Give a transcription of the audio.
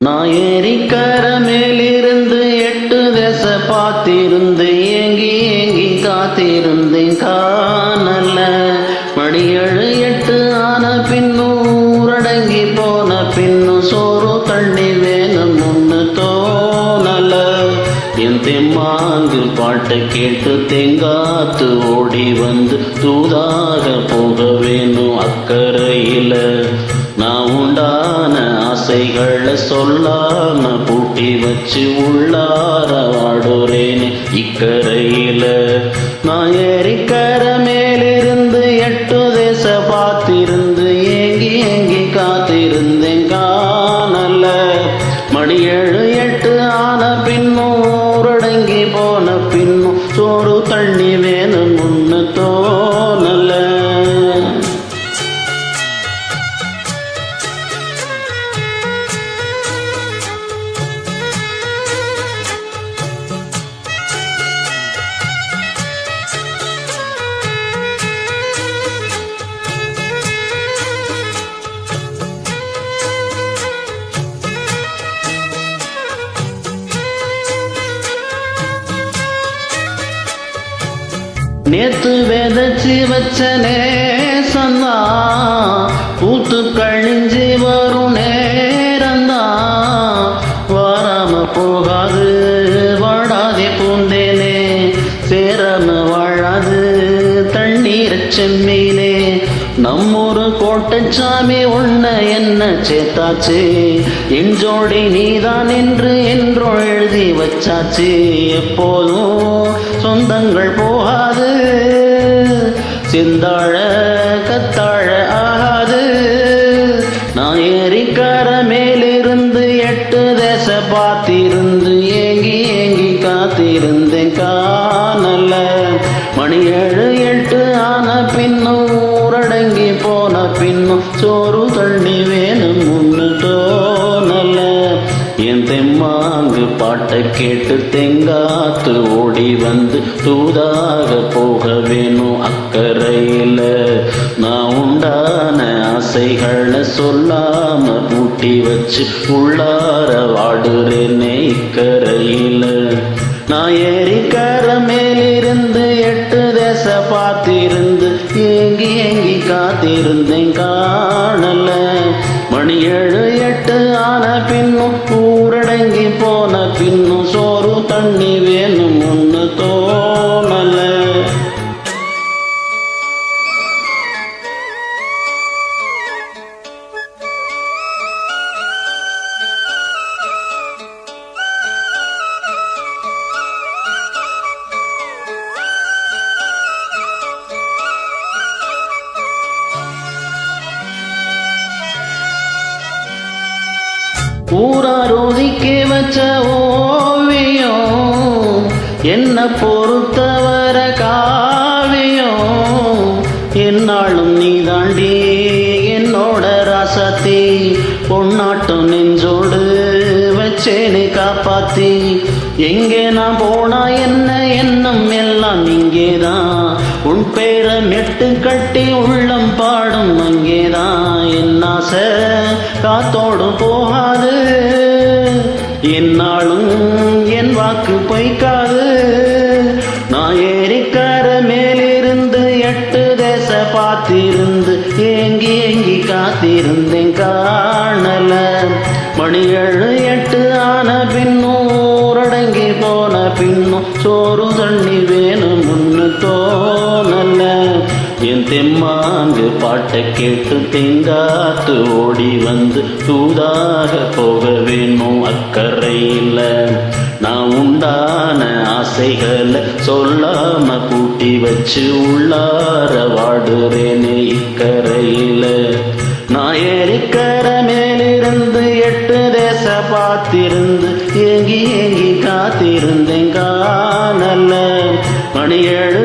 நான் ஏரிக்கர மேலிருந்து 8 தேச பார்த்திருந்து ஏங்கி காத்திருந்தேன் காணல. மணி 7 ஆன பின்னும் ஊரடங்கி போன பின்னும் சோறு தண்ணி வேணும் ஒன்று தோணல. என் தெம்மாங்கு பாட்டை கேட்டு தெங்காத்து ஓடி வந்து தூதாக போக வேணும் அக்கறையில. நான் உண்டான ஆசைகளை சொல்லாம பூட்டி வச்சு உள்ளார வாடுறேன் இக்கரையில. நான் ஏரிக்கர மேலிருந்து 8 தேச பார்த்திருந்து ஏங்கி காத்திருந்தேன் காணல. மணி 7 ஆன பின்னும் ஊரடங்கி போன பின்னும் சோறு தண்ணி வேணும் ஒன்று தோணல. நேத்து விதைச்சி வச்ச நேசந்தா பூத்து கழிஞ்சி வரும் நேரந்தா. வாராம போகாது வாடாதே பூந்தேனே, சேராம வாழாது தண்ணீர் செம்மீனே. நம்மொரு கோட்டைச்சாமி உன்ன என்ன சேத்தாச்சு, என் ஜோடி நீதான் என்று என்றோ எழுதி வச்சாச்சு. எப்போதும் சொந்தங்கள் போகாது, சிந்தாழ கத்தாழ ஆகாது. நான் ஏரிக்கர மேலிருந்து 8 தேச பார்த்திருந்து ஏங்கி காத்திருந்தேன் காணல. மணி 7 ஆன பின்னும் ஊரடங்கி போன பின்னும் சோறு தண்ணி வேணும் ஒன்று தோணல. என் தெம்மாங்கு பாட்டை கேட்டு தெங்காத்து ஓடி வந்து தூதாக போக வேணும் அக்கறையில. நான் உண்டான ஆசைகளை சொல்லாம பூட்டி வச்சு உள்ளார வாடுறேனே இக்கரையில. நான் ஏரிக்கர மேலிருந்து 8 தேச பார்த்திருந்து ஏங்கி காத்திருந்தேன் காணல. மணி 7 ஆன பின்னும் ஊரடங்கி போன பின்னும் சோறு தண்ணி வேணும் ஒன்று தோணல. ஊராரோதிக்கு வச்ச ஓவியம் என்ன பொறுத்தவர காவியம். என்னாலும் நீ தாண்டி என்னோட ராசாத்தி, பொன்னாட்டம் நெஞ்சோடு வச்சேனு காப்பாத்தி. எங்கே நான் போனா என்ன எண்ணம் எல்லாம் இங்கேதான், உன் பேரை மெட்டு கட்டி உள்ளம் பாடும் அங்கேதான். என் ஆசை காத்தோடு போகாது, என்னாலும் என் வாக்கு பொய்க்காது. நான் ஏரிக்கர மேலிருந்து 8 தேச பார்த்திருந்து ஏங்கி காத்திருந்தேன் காணல. மணி 7 ஆன பின்னும் ஊரடங்கி போன பின்னும் சோறு தண்ணி வேணும் ஒன்று தோணல. என் தெம்மாங்கு பாட்டை கேட்டு தெங்காத்து ஓடி வந்து தூதாக போக வேணும் அக்கறையில. நான் உண்டான ஆசைகளை சொல்லாம பூட்டி வச்சு உள்ளார வாடுறேனே இக்கரையில. நான் ஏரிக்கர மேலிருந்து 8 தேச பார்த்திருந்து ஏங்கி காத்திருந்தேன் காணல. மணி 7